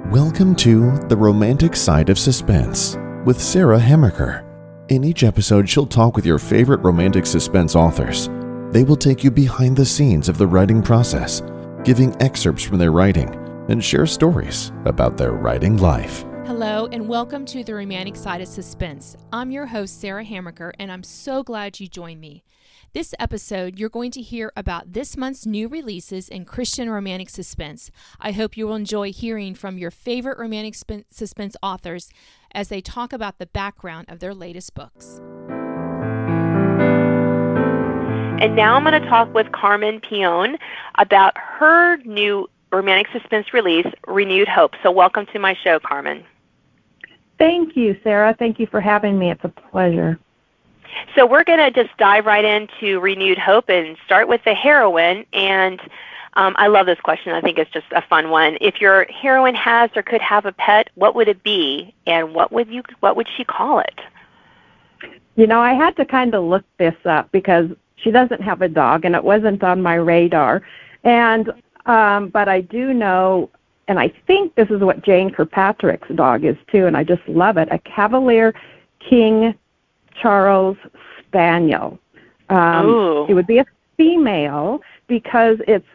Welcome to The Romantic Side of Suspense with Sarah Hemmerker. In each episode, she'll talk with your favorite romantic suspense authors. They will take you behind the scenes of the writing process, giving excerpts from their writing, and share stories about their writing life. Hello, and welcome to The Romantic Side of Suspense. I'm your host, Sarah Hemmerker, and I'm so glad you joined me. This episode, you're going to hear about this month's new releases in Christian romantic suspense. I hope you will enjoy hearing from your favorite romantic suspense authors as they talk about the background of their latest books. And now I'm going to talk with Carmen Peone about her new romantic suspense release, Renewed Hope. So welcome to my show, Carmen. Thank you, Sarah. Thank you for having me. It's a pleasure. So we're going to just dive right into Renewed Hope and start with the heroine. And I love this question. I think it's just a fun one. If your heroine has or could have a pet, what would it be, and what would she call it? You know, I had to kind of look this up because she doesn't have a dog, and it wasn't on my radar. And but I do know, and I think this is what Jane Kirkpatrick's dog is too, and I just love it, a Cavalier King Charles Spaniel. It would be a female because it's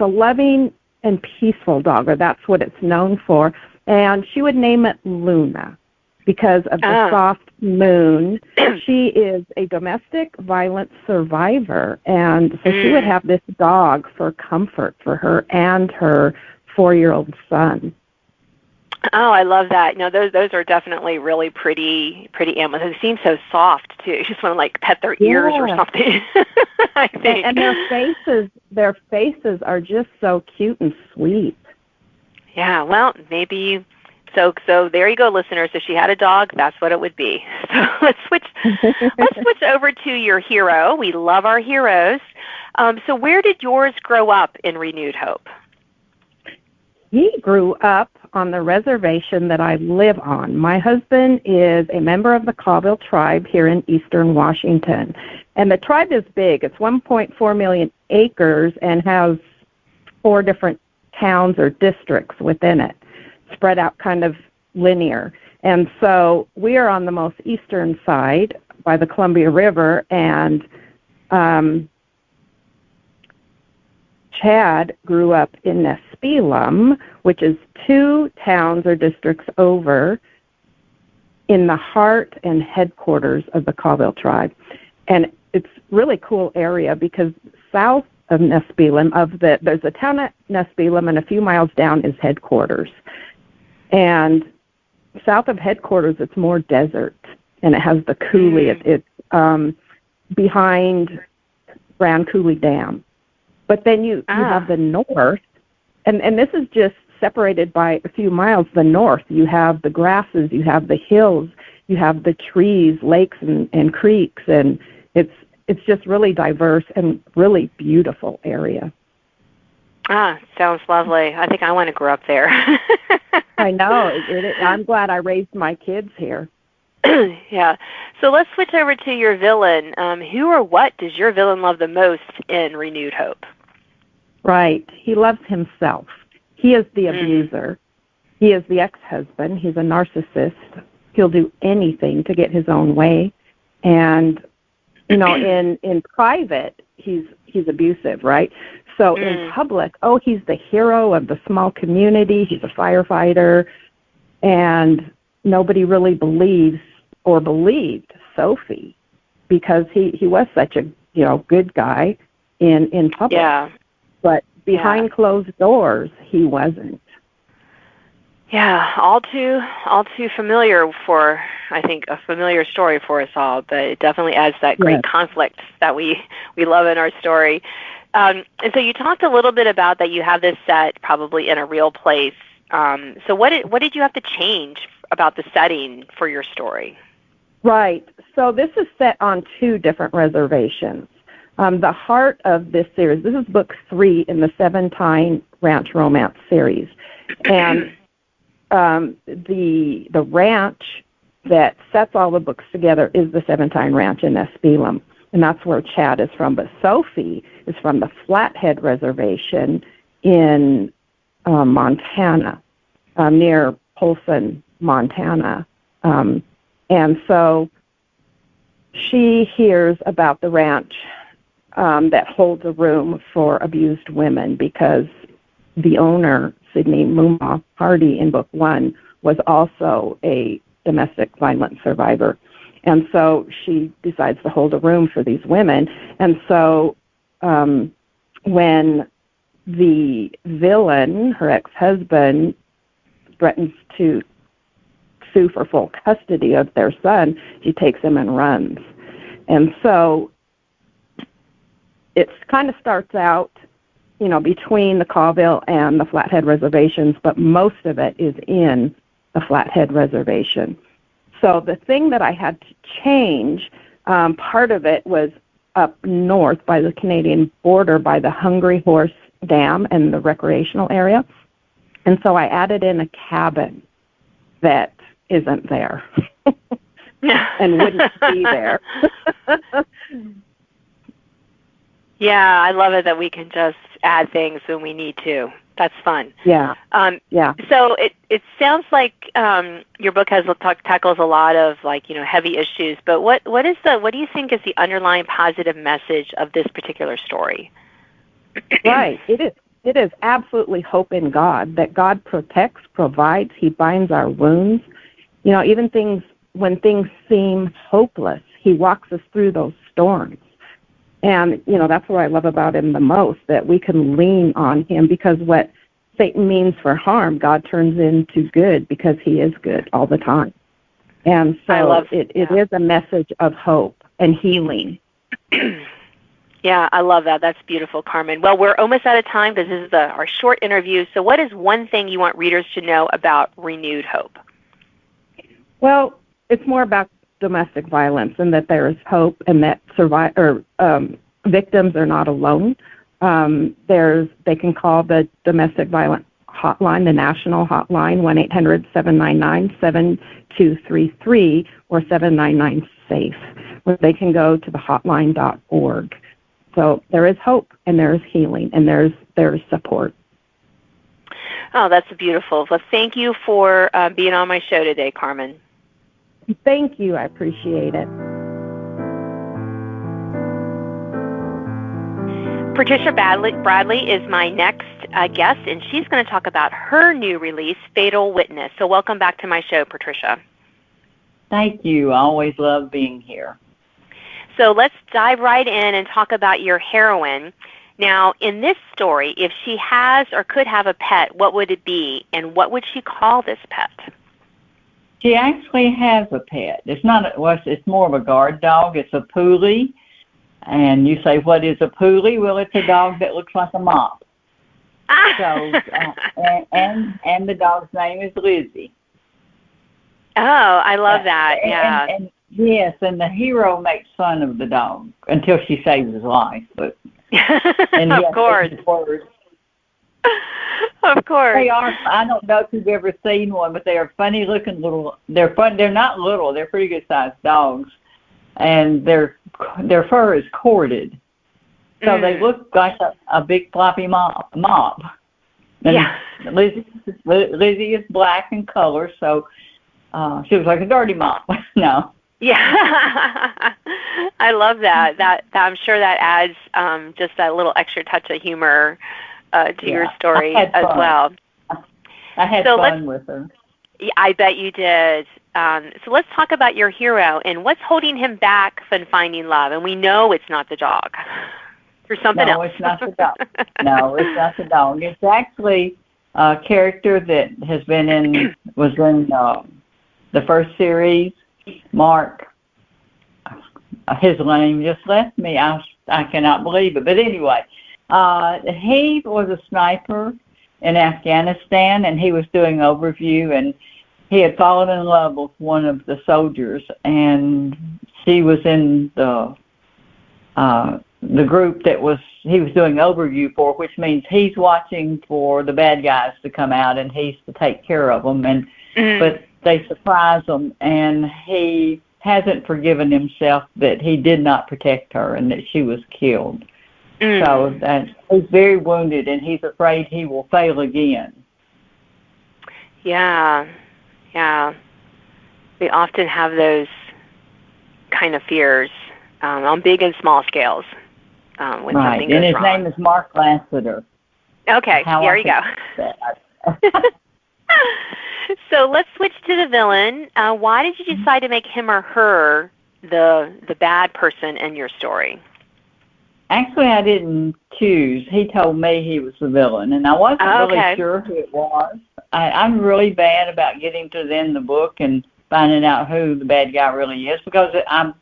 a loving and peaceful dog, or that's what it's known for. And she would name it Luna because of the soft moon. She is a domestic violence survivor, and so she would have this dog for comfort for her and her 4-year-old son. Oh, I love that. You know, those are definitely really pretty animals. They seem so soft too. You just want to like pet their ears or something. I think. And their faces are just so cute and sweet. Yeah. Well, maybe. So there you go, listeners. If she had a dog, that's what it would be. So let's switch over to your hero. We love our heroes. So where did yours grow up in Renewed Hope? He grew up on the reservation that I live on. My husband is a member of the Colville tribe here in eastern Washington. And the tribe is big. It's 1.4 million acres and has 4 different towns or districts within it, spread out kind of linear. And so we are on the most eastern side by the Columbia River, and Chad grew up in Nespelem, which is 2 towns or districts over in the heart and headquarters of the Colville tribe. And it's a really cool area because south of Nespelem, there's a town at Nespelem, and a few miles down is headquarters. And south of headquarters, it's more desert, and it has the coulee. It's behind Grand Coulee Dam. But then you have the north, and this is just separated by a few miles. The north, you have the grasses, you have the hills, you have the trees, lakes, and creeks, and it's just really diverse and really beautiful area. Sounds lovely. I think I want to grow up there. I know. I'm glad I raised my kids here. Yeah. So let's switch over to your villain. Who or what does your villain love the most in Renewed Hope? Right. He loves himself. He is the abuser. He is the ex-husband. He's a narcissist. He'll do anything to get his own way. And, you know, in private, he's abusive, right? So in public, he's the hero of the small community. He's a firefighter. And nobody really believed Sophie because he was such a, good guy in public. Yeah. But behind closed doors, he wasn't. Yeah, all too familiar for, I think, a familiar story for us all, but it definitely adds that great conflict that we love in our story. And so you talked a little bit about that you have this set probably in a real place. So what did you have to change about the setting for your story? Right. So this is set on 2 different reservations. The heart of this series, this is book 3 in the 7 Tine Ranch Romance series. And the ranch that sets all the books together is the 7 Tine Ranch in Nespelem. And that's where Chad is from. But Sophie is from the Flathead Reservation in Montana. near Polson, Montana. And so she hears about the ranch that holds a room for abused women because the owner, Sidney Muma Hardy in Book 1, was also a domestic violence survivor. And so she decides to hold a room for these women. And so when the villain, her ex-husband, threatens to sue for full custody of their son, she takes him and runs. And so it kind of starts out, between the Colville and the Flathead reservations, but most of it is in the Flathead reservation. So the thing that I had to change, part of it was up north by the Canadian border by the Hungry Horse Dam and the recreational area. And so I added in a cabin that isn't there and wouldn't be there. Yeah, I love it that we can just add things when we need to. That's fun. Yeah. Yeah. So it sounds like your book tackles a lot of heavy issues. But what do you think is the underlying positive message of this particular story? Right. It is absolutely hope in God, that God protects, provides, He binds our wounds. Even when things seem hopeless, He walks us through those storms. And, that's what I love about Him the most, that we can lean on Him, because what Satan means for harm, God turns into good because He is good all the time. And so it is a message of hope and healing. Yeah, I love that. That's beautiful, Carmen. Well, we're almost out of time because this is our short interview. So what is one thing you want readers to know about Renewed Hope? Well, it's more about domestic violence and that there is hope and that victims are not alone. They can call the domestic violence hotline, the national hotline, 1-800-799-7233 or 799-SAFE, where they can go to the hotline.org. So there is hope, and there is healing, and there's support. Oh, that's beautiful. Well, thank you for being on my show today, Carmen. Thank you. I appreciate it. Patricia Bradley is my next guest, and she's going to talk about her new release, Fatal Witness. So welcome back to my show, Patricia. Thank you. I always love being here. So let's dive right in and talk about your heroine. Now, in this story, if she has or could have a pet, what would it be, and what would she call this pet? She actually has a pet. It's more of a guard dog. It's a Poolie. And you say, what is a Poolie? Well, it's a dog that looks like a mop. So, and the dog's name is Lizzie. Oh, I love that. Yeah. And yes, and the hero makes fun of the dog until she saves his life. But of course. Of course. They are. I don't know if you've ever seen one, but they are funny looking little. They're fun. They're not little. They're pretty good sized dogs, and their fur is corded, so they look like a big floppy mop. And yeah. Lizzie is black in color, so she looks like a dirty mop. No. Yeah, I love that. That I'm sure that adds just that little extra touch of humor to your story as well. I had fun with her. I bet you did. So let's talk about your hero and what's holding him back from finding love. And we know it's not the dog. Or something else. No, it's not the dog. No, it's not the dog. It's actually a character that was in the first series. Mark, his name just left me. I cannot believe it. But anyway, he was a sniper in Afghanistan, and he was doing overview, and he had fallen in love with one of the soldiers, and she was in the group that he was doing overview for, which means he's watching for the bad guys to come out, and he's to take care of them. And but they surprise him, and he hasn't forgiven himself that he did not protect her and that she was killed. So he's very wounded, and he's afraid he will fail again. Yeah. Yeah. We often have those kind of fears on big and small scales when something goes and his wrong. name is Mark Lassiter. Okay, there you go. So let's switch to the villain. Why did you decide to make him or her the bad person in your story? Actually, I didn't choose. He told me he was the villain, and I wasn't really sure who it was. I'm really bad about getting to the end of the book and finding out who the bad guy really is, because I'm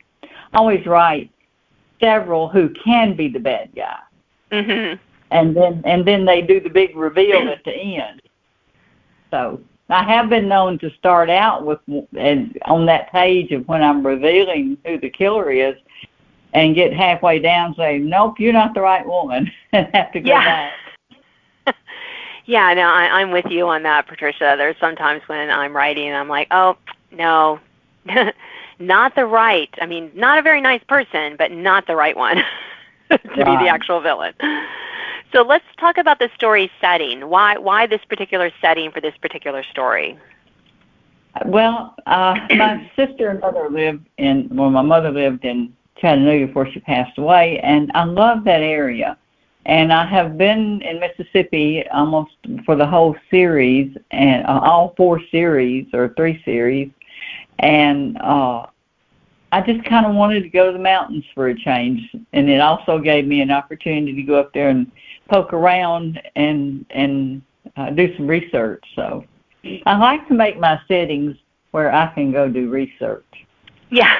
always write several who can be the bad guy. Mm-hmm. And then they do the big reveal at the end. So I have been known to start out with, and on that page of when I'm revealing who the killer is, and get halfway down and say, nope, you're not the right woman, and have to go back. Yeah, no, I'm with you on that, Patricia. There's sometimes when I'm writing and I'm like, oh, no, not the right, not a very nice person, but not the right one to be the actual villain. So let's talk about the story setting. Why this particular setting for this particular story? Well, my sister and mother my mother lived in Chattanooga before she passed away, and I love that area. And I have been in Mississippi almost for the whole series, and all 4 series or 3 series, and I just kind of wanted to go to the mountains for a change, and it also gave me an opportunity to go up there and poke around and do some research. So I like to make my settings where I can go do research. Yeah.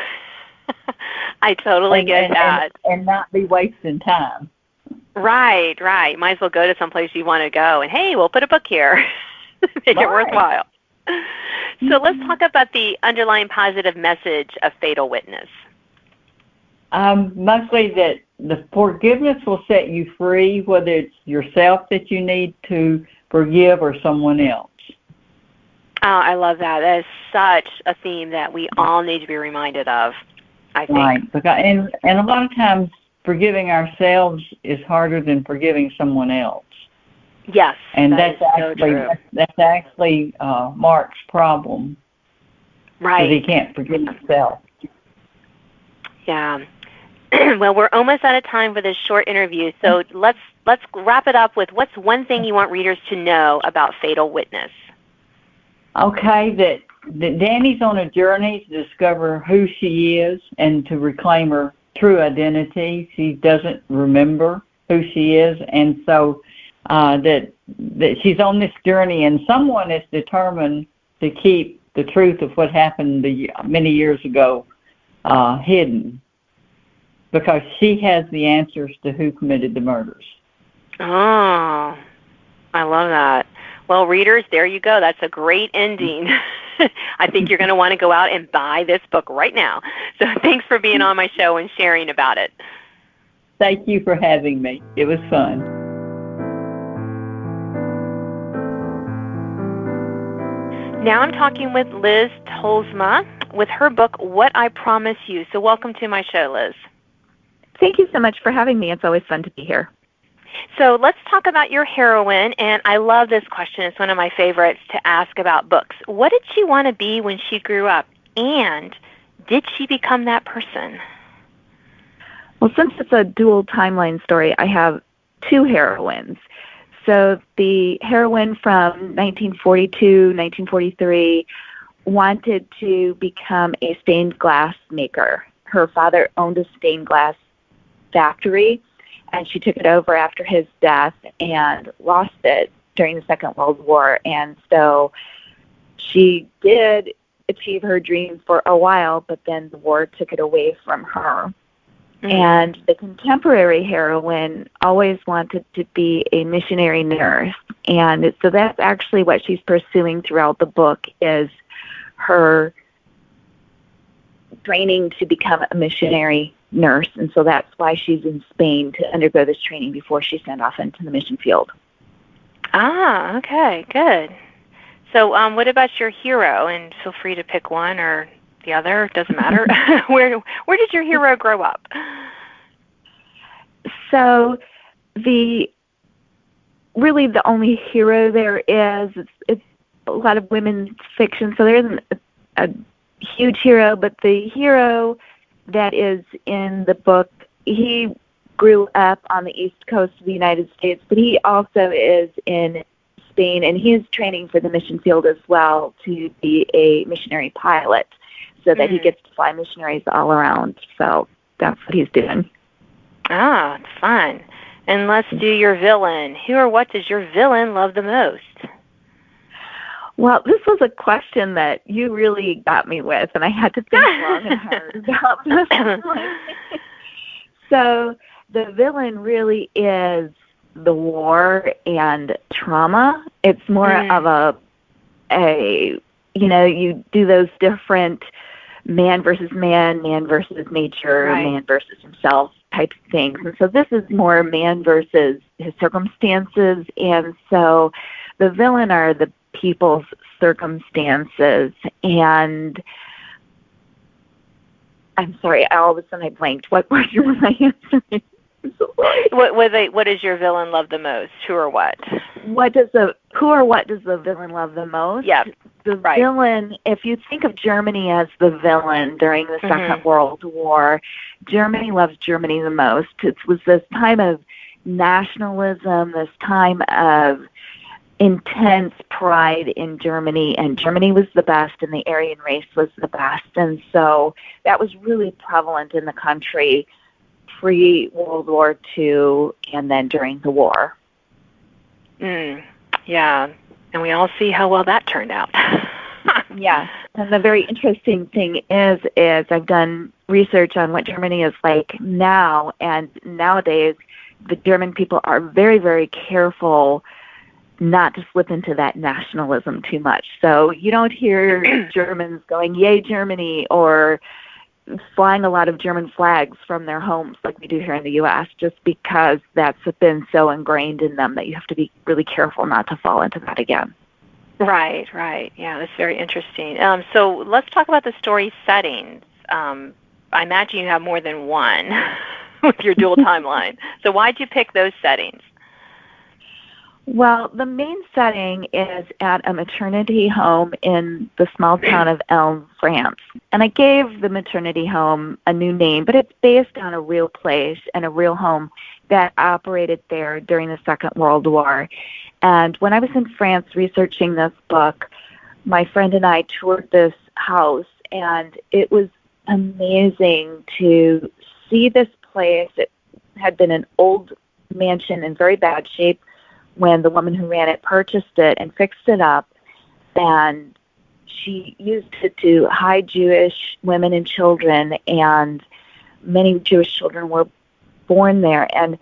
I totally get that. And not be wasting time. Right. Might as well go to some place you want to go, and hey, we'll put a book here. Make it worthwhile. So let's talk about the underlying positive message of Fatal Witness. Mostly that the forgiveness will set you free, whether it's yourself that you need to forgive or someone else. Oh, I love that. That is such a theme that we all need to be reminded of, I think. Right. Because, and a lot of times forgiving ourselves is harder than forgiving someone else. Yes, and that's actually Mark's problem. Right. Because he can't forgive himself. Yeah. Well, we're almost out of time for this short interview, so let's wrap it up with what's one thing you want readers to know about Fatal Witness. Okay, that Dani's on a journey to discover who she is and to reclaim her true identity. She doesn't remember who she is, and so that she's on this journey, and someone is determined to keep the truth of what happened many years ago hidden, because she has the answers to who committed the murders. Oh, I love that. Well, readers, there you go. That's a great ending. I think you're going to want to go out and buy this book right now. So thanks for being on my show and sharing about it. Thank you for having me. It was fun. Now I'm talking with Liz Tolsma with her book, What I Promise You. So welcome to my show, Liz. Thank you so much for having me. It's always fun to be here. So let's talk about your heroine, and I love this question. It's one of my favorites to ask about books. What did she want to be when she grew up, and did she become that person? Well, since it's a dual timeline story, I have 2 heroines. So the heroine from 1942, 1943 wanted to become a stained glass maker. Her father owned a stained glass factory, and she took it over after his death and lost it during the Second World War. And so she did achieve her dream for a while, but then the war took it away from her. Mm-hmm. And the contemporary heroine always wanted to be a missionary nurse. And so that's actually what she's pursuing throughout the book, is her training to become a missionary nurse. And so that's why she's in Spain to undergo this training before she's sent off into the mission field. Ah, okay, good. So what about your hero? And feel free to pick one or the other. It doesn't matter. Where did your hero grow up? So the only hero there is, it's a lot of women's fiction, so there isn't a huge hero, but the hero that is in the book, he grew up on the East Coast of the United States, but he also is in Spain, and he is training for the mission field as well to be a missionary pilot, so that he gets to fly missionaries all around. So that's what he's doing. Ah, it's fun. And let's do your villain. Who or what does your villain love the most? Well, this was a question that you really got me with, and I had to think long and hard about this one. So the villain really is the war and trauma. It's more of a you do those different man versus man versus nature, man versus himself type of things. And so this is more man versus his circumstances. And so the villain are the people's circumstances. And I'm sorry, all of a sudden I blanked. What question was I answering? I'm so sorry. What does your villain love the most? Who or what? Who or what does the villain love the most? Yeah. The villain, if you think of Germany as the villain during the Second World War, Germany loves Germany the most. It was this time of nationalism, this time of intense pride in Germany, and Germany was the best, and the Aryan race was the best. And so that was really prevalent in the country pre-World War II and then during the war. Yeah, and we all see how well that turned out. Yeah, and the very interesting thing is I've done research on what Germany is like now, and nowadays the German people are very, very careful not to slip into that nationalism too much. So you don't hear Germans going, "Yay, Germany," or flying a lot of German flags from their homes like we do here in the U.S., just because that's been so ingrained in them that you have to be really careful not to fall into that again. Right. Yeah, that's very interesting. So let's talk about the story settings. I imagine you have more than one with your dual timeline. So why'd you pick those settings? Well, the main setting is at a maternity home in the small town of Elne, France. And I gave the maternity home a new name, but it's based on a real place and a real home that operated there during the Second World War. And when I was in France researching this book, my friend and I toured this house, and it was amazing to see this place. It had been an old mansion in very bad shape when the woman who ran it purchased it and fixed it up, and she used it to hide Jewish women and children, and many Jewish children were born there. And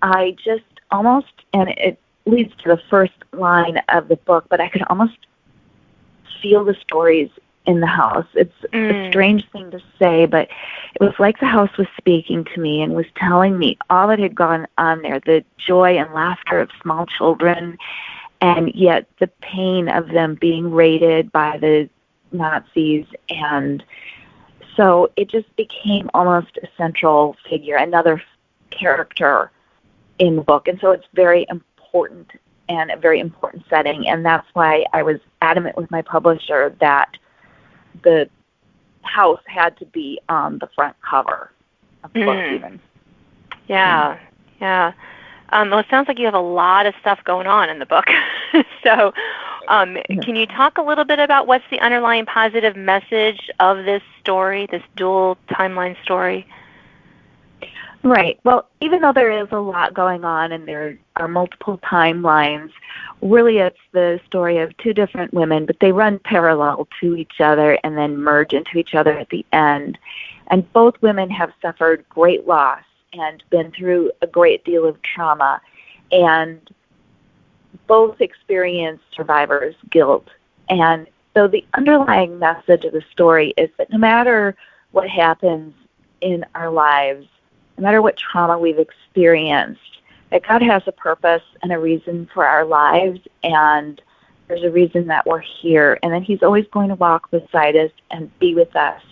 I just almost, and it leads to the first line of the book, but I could almost feel the stories in the house. It's a strange thing to say, but it was like the house was speaking to me and was telling me all that had gone on there, the joy and laughter of small children, and yet the pain of them being raided by the Nazis. And so it just became almost a central figure, another character in the book. And so it's very important and a very important setting, and that's why I was adamant with my publisher that the house had to be on the front cover of the book even. Yeah. Well, it sounds like you have a lot of stuff going on in the book. So can you talk a little bit about what's the underlying positive message of this story, this dual timeline story? Right. Well, even though there is a lot going on and there are multiple timelines, really it's the story of two different women, but they run parallel to each other and then merge into each other at the end. And both women have suffered great loss and been through a great deal of trauma, and both experience survivor's guilt. And so the underlying message of the story is that no matter what happens in our lives, no matter what trauma we've experienced, that God has a purpose and a reason for our lives, and there's a reason that we're here, and that He's always going to walk beside us and be with us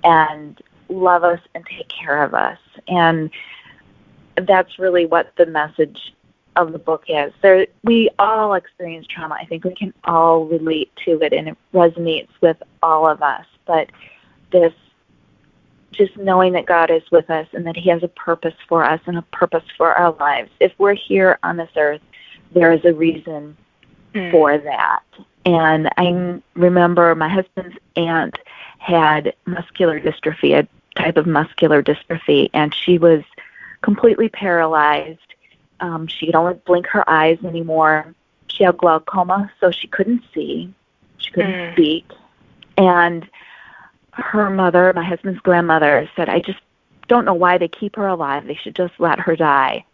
and love us and take care of us. And that's really what the message of the book is. We all experience trauma. I think we can all relate to it, and it resonates with all of us. But this, just knowing that God is with us and that He has a purpose for us and a purpose for our lives. If we're here on this earth, there is a reason for that. And I remember my husband's aunt had muscular dystrophy, a type of muscular dystrophy, and she was completely paralyzed. She could only blink her eyes anymore. She had glaucoma, so she couldn't see. She couldn't speak. And her mother, my husband's grandmother, said, I just don't know why they keep her alive. They should just let her die.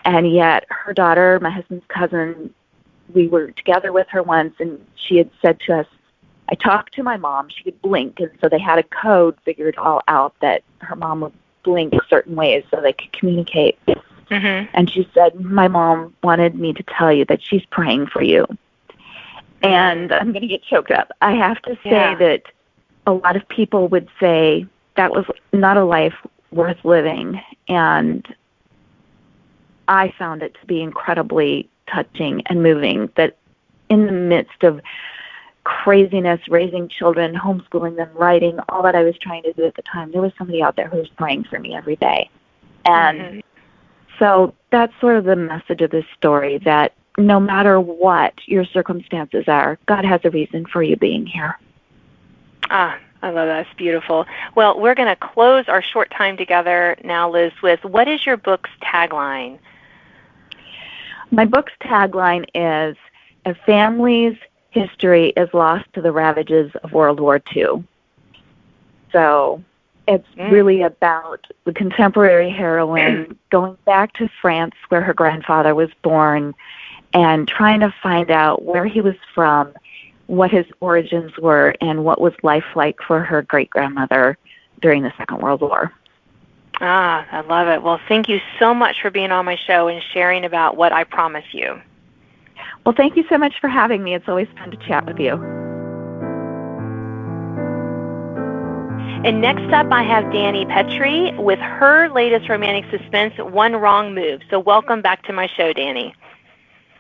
And yet her daughter, my husband's cousin, we were together with her once, and she had said to us, I talked to my mom. She could blink, and so they had a code figured all out that her mom would blink certain ways so they could communicate. And she said, my mom wanted me to tell you that she's praying for you. And I'm going to get choked up. I have to say that a lot of people would say that was not a life worth living. And I found it to be incredibly touching and moving that in the midst of craziness, raising children, homeschooling them, writing, all that I was trying to do at the time, there was somebody out there who was praying for me every day. And so that's sort of the message of this story, that no matter what your circumstances are, God has a reason for you being here. Ah, I love that. It's beautiful. Well, we're going to close our short time together now, Liz, with what is your book's tagline? My book's tagline is, A Family's History is Lost to the Ravages of World War II. So it's really about the contemporary heroine going back to France, where her grandfather was born, and trying to find out where he was from, what his origins were, and what was life like for her great-grandmother during the Second World War. Ah, I love it. Well, thank you so much for being on my show and sharing about What I Promise You. Well, thank you so much for having me. It's always fun to chat with you. And next up, I have Dani Pettrey with her latest romantic suspense, One Wrong Move. So welcome back to my show, Dani.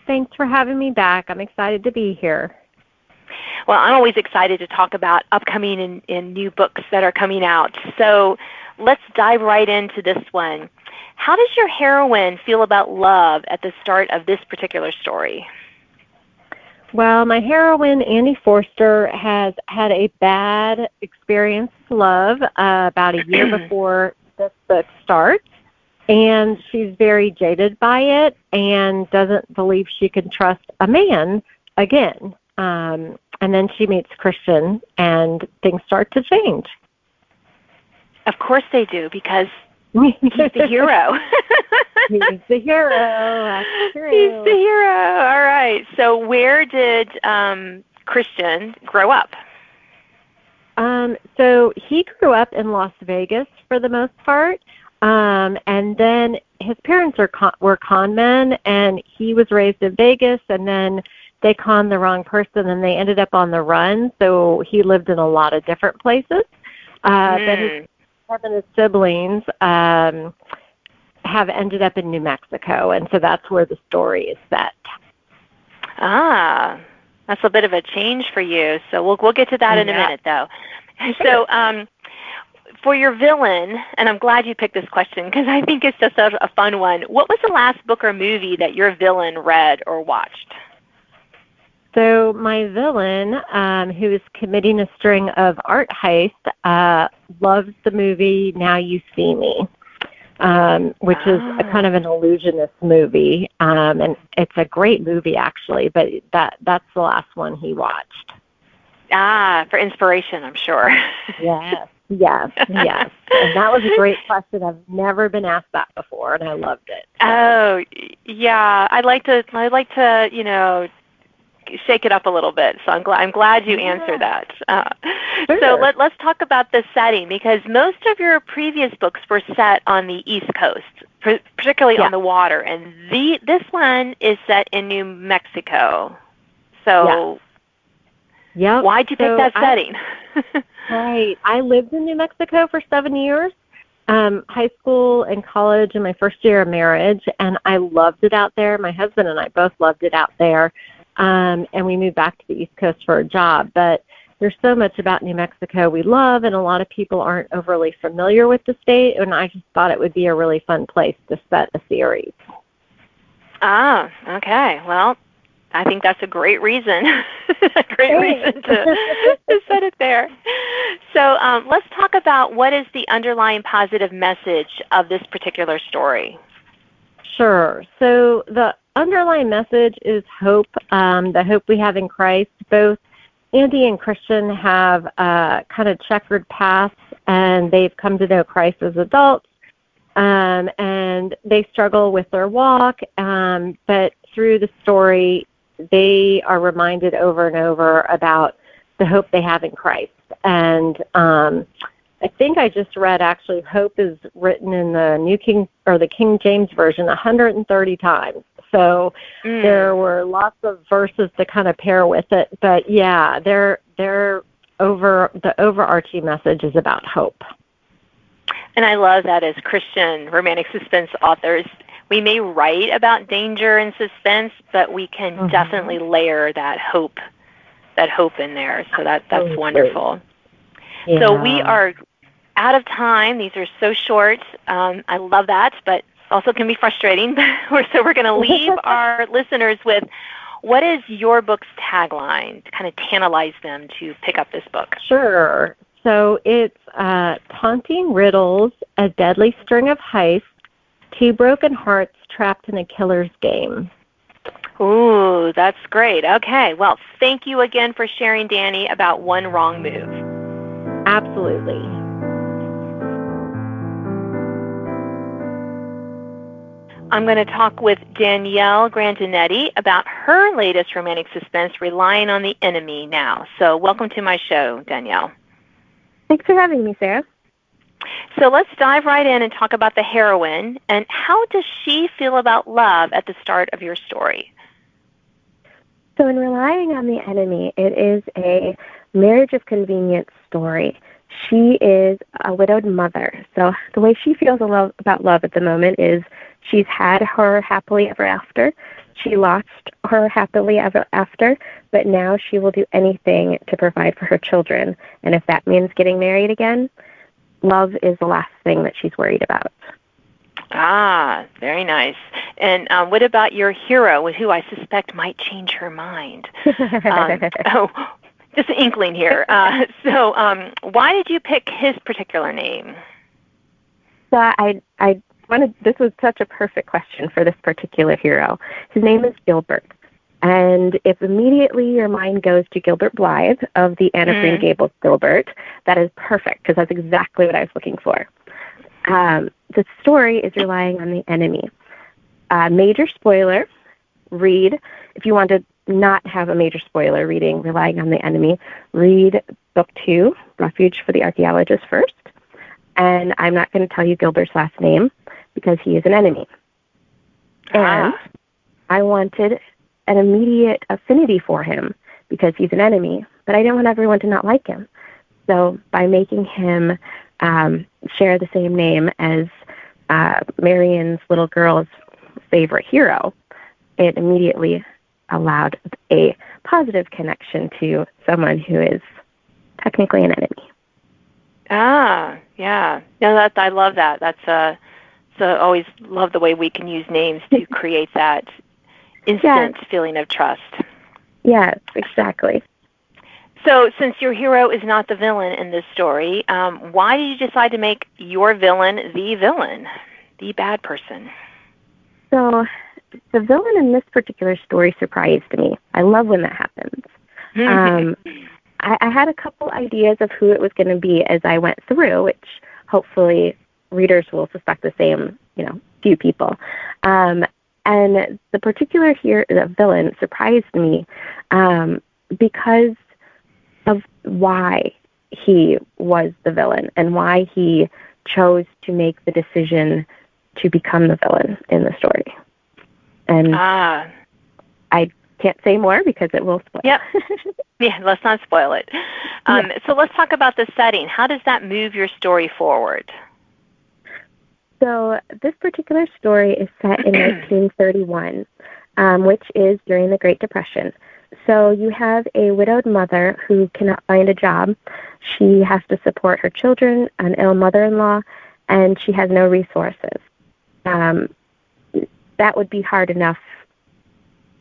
Thanks for having me back. I'm excited to be here. Well, I'm always excited to talk about upcoming and new books that are coming out. So let's dive right into this one. How does your heroine feel about love at the start of this particular story? Well, my heroine, Annie Forster, has had a bad experience with love about a year before this book starts, and she's very jaded by it and doesn't believe she can trust a man again. And then she meets Christian, and things start to change. Of course they do, because he's the hero. He's the hero. That's true. He's the hero. All right. So where did Christian grow up? So he grew up in Las Vegas for the most part, and then his parents were con men, and he was raised in Vegas, and then they conned the wrong person, and they ended up on the run. So he lived in a lot of different places. But his siblings have ended up in New Mexico, and so that's where the story is set. Ah, that's a bit of a change for you. So we'll get to that in a minute, though. Sure. So for your villain, and I'm glad you picked this question because I think it's just a fun one. What was the last book or movie that your villain read or watched? So my villain, who is committing a string of art heists, loves the movie Now You See Me, which is a kind of an illusionist movie. And it's a great movie, actually, but that's the last one he watched. Ah, for inspiration, I'm sure. Yes. And that was a great question. I've never been asked that before, and I loved it. So. Oh, yeah. I'd like to, shake it up a little bit. So I'm glad you answered that. Sure. So let's talk about the setting, because most of your previous books were set on the East Coast, particularly on the water, and this one is set in New Mexico. So why'd you pick that setting? Right. I lived in New Mexico for 7 years, high school and college and my first year of marriage, and I loved it out there. My husband and I both loved it out there, and we moved back to the East Coast for a job. But there's so much about New Mexico we love, and a lot of people aren't overly familiar with the state, and I just thought it would be a really fun place to set a series. Ah, okay. Well, I think that's a great reason, a great reason to set it there. So let's talk about what is the underlying positive message of this particular story. Sure. So the underlying message is hope, the hope we have in Christ. Both Andy and Christian have kind of checkered paths, and they've come to know Christ as adults, and they struggle with their walk, but through the story, they are reminded over and over about the hope they have in Christ. And I think I just read, actually, hope is written in the King James Version 130 times. So there were lots of verses to kind of pair with it. But yeah, the overarching message is about hope. And I love that as Christian romantic suspense authors, we may write about danger and suspense, but we can definitely layer that hope in there. So that's wonderful. Yeah. So we are out of time. These are so short. I love that, but also can be frustrating. So we're going to leave our listeners with, what is your book's tagline to kind of tantalize them to pick up this book? Sure. So it's taunting riddles, a deadly string of heists, two broken hearts trapped in a killer's game. Ooh, that's great. Okay. Well, thank you again for sharing, Dani, about One Wrong Move. Absolutely. I'm going to talk with Danielle Grandinetti about her latest romantic suspense, Relying on the Enemy, now. So welcome to my show, Danielle. Thanks for having me, Sarah. So let's dive right in and talk about the heroine, and how does she feel about love at the start of your story? So in Relying on the Enemy, it is a marriage of convenience story. She is a widowed mother. So the way she feels about love at the moment is she's had her happily ever after. She lost her happily ever after, but now she will do anything to provide for her children. And if that means getting married again, love is the last thing that she's worried about. Ah, very nice. And what about your hero, who I suspect might change her mind? Just an inkling here. So why did you pick his particular name? So I wanted, this was such a perfect question for this particular hero. His name is Gilbert. And if immediately your mind goes to Gilbert Blythe of the Anne of Green Gables Gilbert, that is perfect, because that's exactly what I was looking for. The story is Relying on the Enemy. Major spoiler, if you want to not have a major spoiler reading Relying on the Enemy, read Book 2, Refuge for the Archaeologist, first. And I'm not going to tell you Gilbert's last name because he is an enemy. And I wanted an immediate affinity for him because he's an enemy, but I didn't want everyone to not like him. So by making him share the same name as Marion's little girl's favorite hero, it immediately allowed a positive connection to someone who is technically an enemy. Ah, yeah. No, I love that. That's so I always love the way we can use names to create that instant feeling of trust. Yes, exactly. So since your hero is not the villain in this story, why did you decide to make your villain, the bad person? So the villain in this particular story surprised me. I love when that happens. I had a couple ideas of who it was going to be as I went through, which hopefully readers will suspect the same, few people. And the particular the villain surprised me because of why he was the villain and why he chose to make the decision to become the villain in the story. And I can't say more because it will spoil. Yep. Yeah, let's not spoil it. So let's talk about the setting. How does that move your story forward? So this particular story is set in 1931, which is during the Great Depression. So you have a widowed mother who cannot find a job. She has to support her children, an ill mother-in-law, and she has no resources. That would be hard enough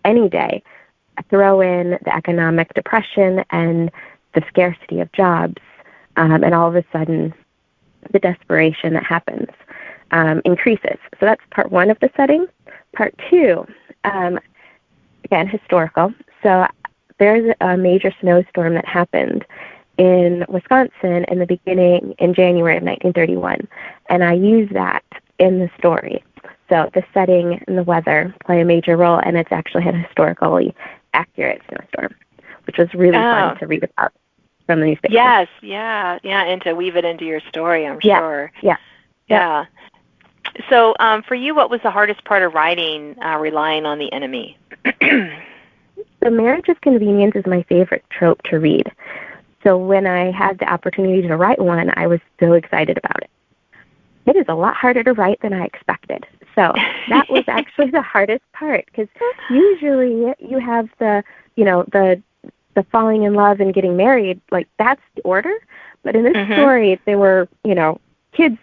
any day. Throw in the economic depression and the scarcity of jobs, and all of a sudden the desperation that happens increases. So that's part one of the setting. Part two, again, historical. So there's a major snowstorm that happened in Wisconsin in January of 1931, and I use that in the story. So the setting and the weather play a major role, and it's actually a historically accurate snowstorm, which was really fun to read about from the newspaper. Yes, yeah, and to weave it into your story, I'm sure. Yeah. So for you, what was the hardest part of writing relying on the enemy? The marriage of convenience is my favorite trope to read. So when I had the opportunity to write one, I was so excited about it. It is a lot harder to write than I expected. So that was actually the hardest part, because usually you have the falling in love and getting married, like that's the order. But in this story, they were, kids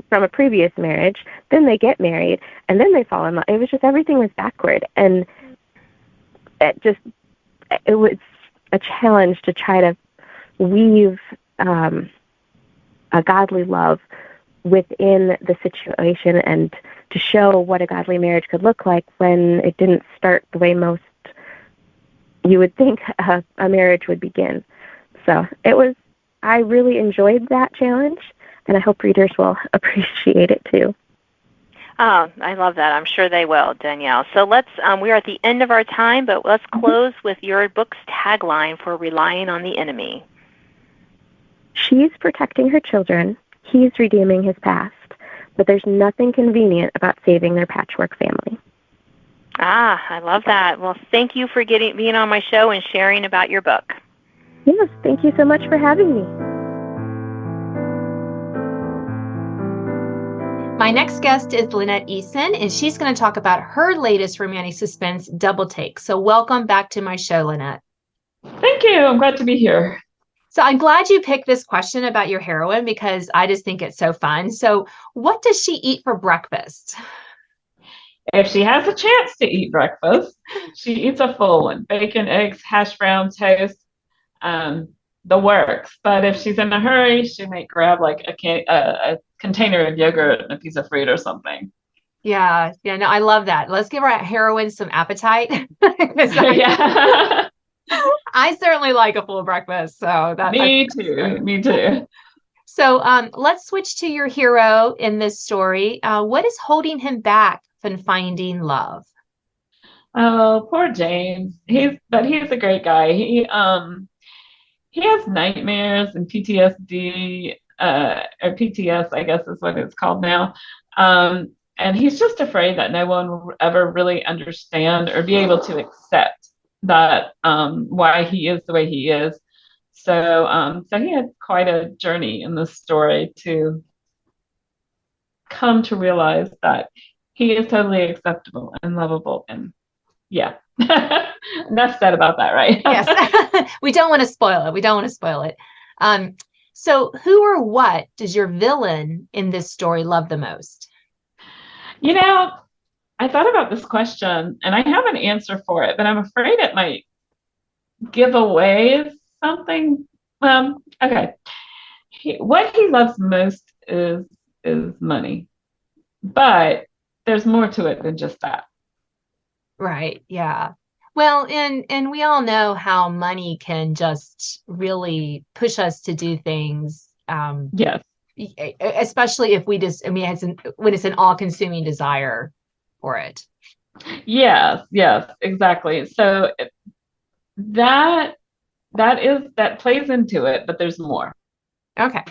from a previous marriage, then they get married, and then they fall in love. It was just, everything was backward. And it was a challenge to try to weave a godly love within the situation and to show what a godly marriage could look like when it didn't start the way most you would think a marriage would begin. So I really enjoyed that challenge, and I hope readers will appreciate it too. Oh, I love that. I'm sure they will, Danielle. So we're at the end of our time, but let's close with your book's tagline for relying on the enemy. She's protecting her children. He's redeeming his past. But there's nothing convenient about saving their patchwork family. I love that. Well, thank you for being on my show and sharing about your book. Yes, thank you so much for having me. My next guest is Lynette Eason, and she's going to talk about her latest romantic suspense, Double Take. So welcome back to my show, Lynette. Thank you. I'm glad to be here. So I'm glad you picked this question about your heroine, because I just think it's so fun. So what does she eat for breakfast? If she has a chance to eat breakfast, she eats a full one. Bacon, eggs, hash brown, toast, the works. But if she's in a hurry, she might grab like a container of yogurt and a piece of fruit or something. Yeah, no, I love that. Let's give our heroine some appetite. Yeah. I certainly like a full breakfast. So Me too. So let's switch to your hero in this story. What is holding him back from finding love? Oh, poor James. He's a great guy. He has nightmares and PTSD, or PTS, I guess is what it's called now. And he's just afraid that no one will ever really understand or be able to accept that why he is the way he is. So he had quite a journey in this story to come to realize that he is totally acceptable and lovable. And yeah, enough said about that, right? Yes. We don't want to spoil it. So who or what does your villain in this story love the most? I thought about this question and I have an answer for it, but I'm afraid it might give away something. Okay. What he loves most is money, but there's more to it than just that. Right. Yeah. Well, and we all know how money can just really push us to do things. Yes. Especially if when it's an all-consuming desire for it. Yes, exactly. So that plays into it, but there's more. Okay.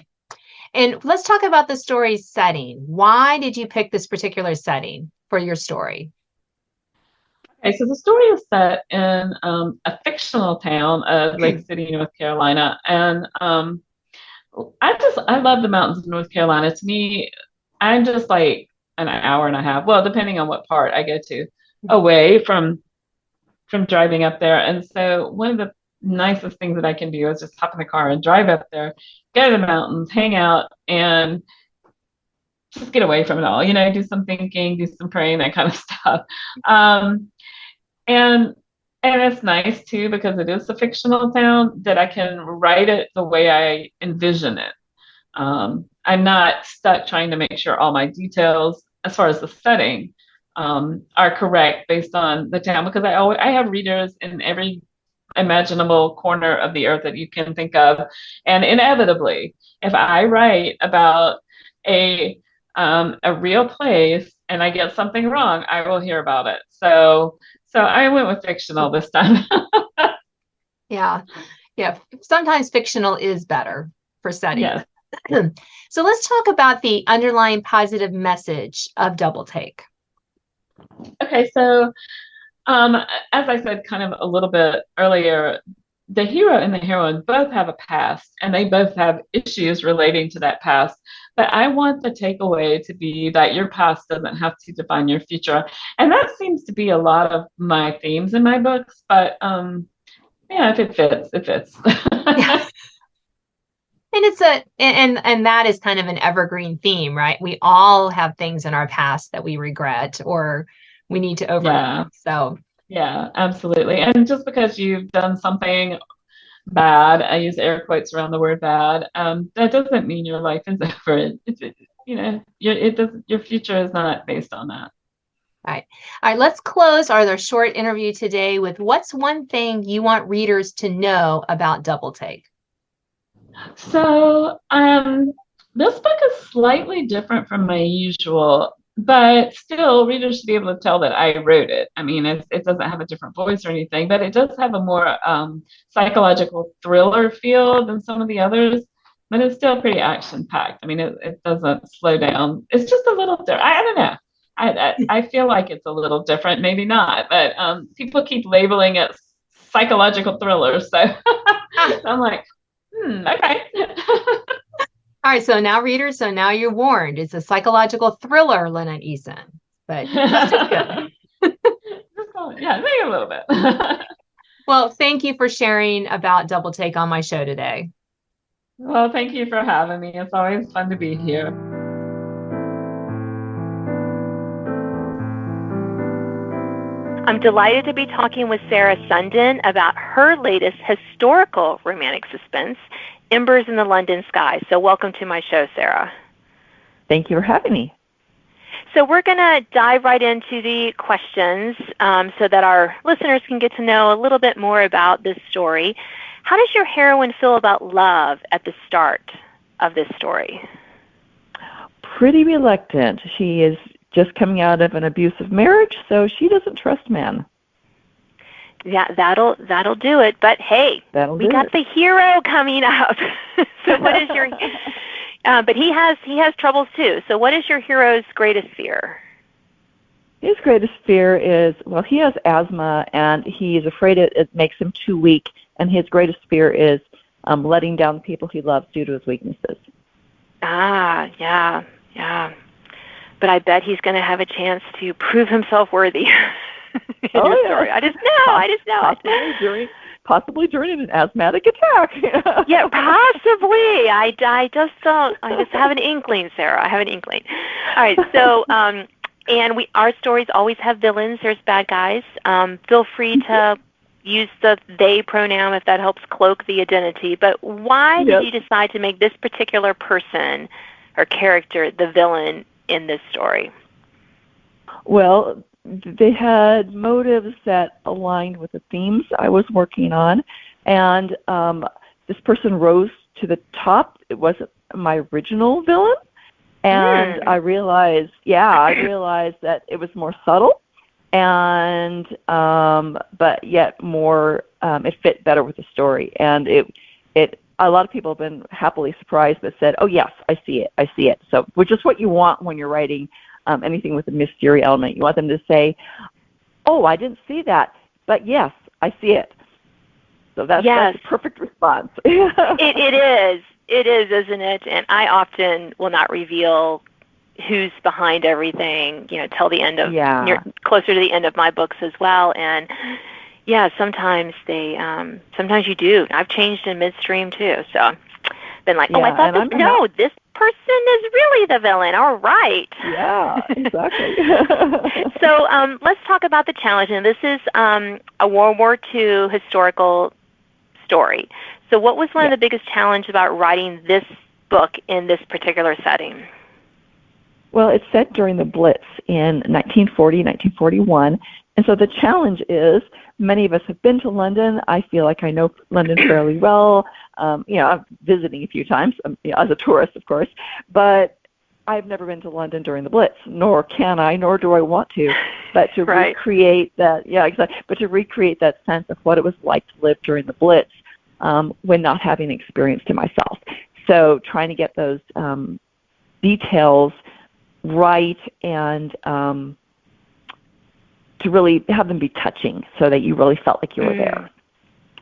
And let's talk about the story's setting. Why did you pick this particular setting for your story? Okay, so the story is set in a fictional town of Lake City, North Carolina. And I love the mountains of North Carolina. To me, I'm just like an hour and a half, well, depending on what part I go to, away from driving up there. And so one of the nicest things that I can do is just hop in the car and drive up there, go to the mountains, hang out, and just get away from it all, do some thinking, do some praying, that kind of stuff. Um, and it's nice too because it is a fictional town that I can write it the way I envision it. I'm not stuck trying to make sure all my details, as far as the setting, are correct based on the town, because I have readers in every imaginable corner of the earth that you can think of, and inevitably, if I write about a real place and I get something wrong, I will hear about it. So I went with fictional this time. Yeah. Sometimes fictional is better for setting. Yes. So let's talk about the underlying positive message of Double Take. Okay, so as I said kind of a little bit earlier, the hero and the heroine both have a past, and they both have issues relating to that past. But I want the takeaway to be that your past doesn't have to define your future. And that seems to be a lot of my themes in my books. But yeah, if it fits, it fits. Yeah. And that is kind of an evergreen theme, right? We all have things in our past that we regret or we need to overcome. Yeah. So yeah, absolutely. And just because you've done something bad, I use air quotes around the word bad, that doesn't mean your life is over. Your future is not based on that. All right, let's close our short interview today with what's one thing you want readers to know about Double Take? So this book is slightly different from my usual, but still readers should be able to tell that I wrote it. I mean, it doesn't have a different voice or anything, but it does have a more psychological thriller feel than some of the others, but it's still pretty action packed. I mean, it doesn't slow down. It's just a little different. I don't know. I feel like it's a little different, maybe not, but people keep labeling it psychological thriller. So I'm like, okay. All right, so now readers, you're warned. It's a psychological thriller, Lynette Eason, but just as good. Yeah, maybe a little bit. Well, thank you for sharing about Double Take on my show today. Well, thank you for having me. It's always fun to be here. I'm delighted to be talking with Sarah Sundin about her latest historical romantic suspense, Embers in the London Sky. So welcome to my show, Sarah. Thank you for having me. So we're going to dive right into the questions so that our listeners can get to know a little bit more about this story. How does your heroine feel about love at the start of this story? Pretty reluctant. She is just coming out of an abusive marriage, so she doesn't trust men. Yeah, that'll do it. But hey, we got the hero coming up. So what is your? But he has troubles too. So what is your hero's greatest fear? His greatest fear is, well, he has asthma and he's afraid it makes him too weak. And his greatest fear is letting down the people he loves due to his weaknesses. Ah, yeah. But I bet he's going to have a chance to prove himself worthy in your story. I just know. Possibly during an asthmatic attack. Yeah, possibly. I just have an inkling, Sarah. I have an inkling. All right, so and our stories always have villains. There's bad guys. Feel free to use the they pronoun if that helps cloak the identity. But why did you decide to make this particular person or character the villain in this story? Well, they had motives that aligned with the themes I was working on, and this person rose to the top. It wasn't my original villain, and I realized that it was more subtle, and but yet more it fit better with the story, and it. A lot of people have been happily surprised, but said, "Oh yes, I see it." So, which is what you want when you're writing anything with a mystery element. You want them to say, "Oh, I didn't see that, but yes, I see it." So that's a perfect response. It is, isn't it? And I often will not reveal who's behind everything, till the end of closer to the end of my books as well. And yeah, sometimes sometimes you do. I've changed in midstream too. So been like, I thought this person is really the villain. All right. Yeah, exactly. So let's talk about the challenge. And this is a World War II historical story. So what was one of the biggest challenges about writing this book in this particular setting? Well, it's set during the Blitz in 1940, 1941. And so the challenge is, many of us have been to London. I feel like I know London fairly well. I'm visiting a few times, as a tourist, of course. But I've never been to London during the Blitz, nor can I, nor do I want to. But to recreate that, but to recreate that sense of what it was like to live during the Blitz when not having experienced it myself. So trying to get those details right and to really have them be touching so that you really felt like you were there.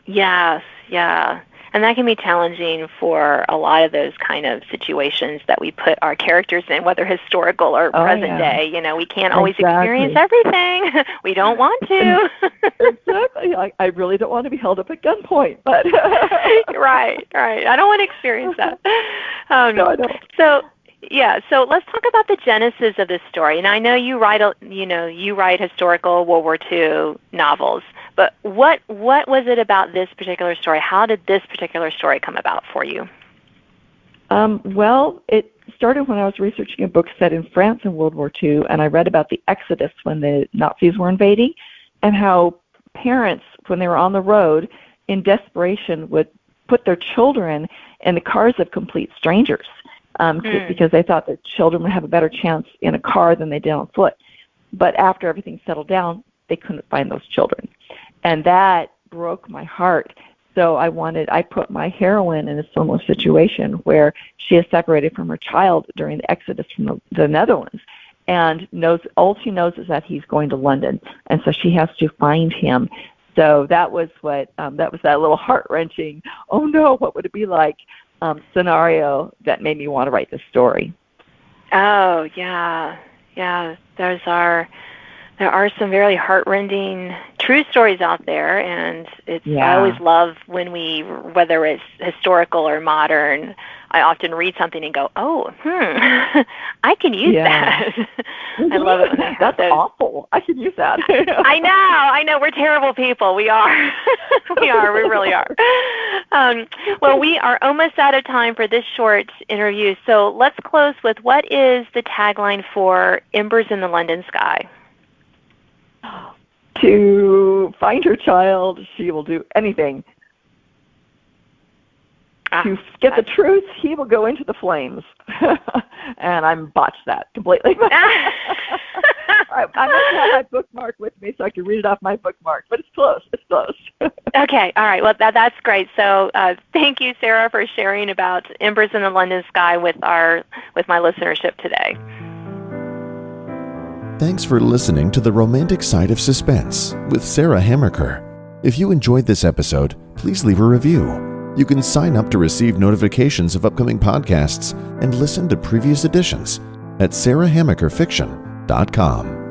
Yes, yeah. And that can be challenging for a lot of those kind of situations that we put our characters in, whether historical or present day. We can't always experience everything. We don't want to. Exactly. I really don't want to be held up at gunpoint, but Right. I don't want to experience that. No, I don't. So let's talk about the genesis of this story. And I know you write historical World War II novels, but what was it about this particular story? How did this particular story come about for you? Well, it started when I was researching a book set in France in World War II, and I read about the Exodus when the Nazis were invading, and how parents, when they were on the road, in desperation, would put their children in the cars of complete strangers. Because they thought that children would have a better chance in a car than they did on foot. But after everything settled down, they couldn't find those children. And that broke my heart. So I put my heroine in a similar situation where she is separated from her child during the exodus from the Netherlands, and all she knows is that he's going to London, and so she has to find him. So that was that little heart-wrenching, oh no, what would it be like, scenario that made me want to write this story. Oh, yeah. There are some very heartrending true stories out there, and I always love when whether it's historical or modern, I often read something and go, I can use that. I love it when they have That's those. Awful. I can use that. I know. We're terrible people. We are. We really are. Well, we are almost out of time for this short interview, so let's close with, what is the tagline for Embers in the London Sky? To find her child, she will do anything. To get the truth, he will go into the flames. And I'm botched that completely. All right, I must have my bookmark with me so I can read it off my bookmark, but it's close. Okay, all right. Well, that's great. So thank you, Sarah, for sharing about Embers in the London Sky with my listenership today. Thanks for listening to The Romantic Side of Suspense with Sarah Hammaker. If you enjoyed this episode, please leave a review. You can sign up to receive notifications of upcoming podcasts and listen to previous editions at sarahhammakerfiction.com.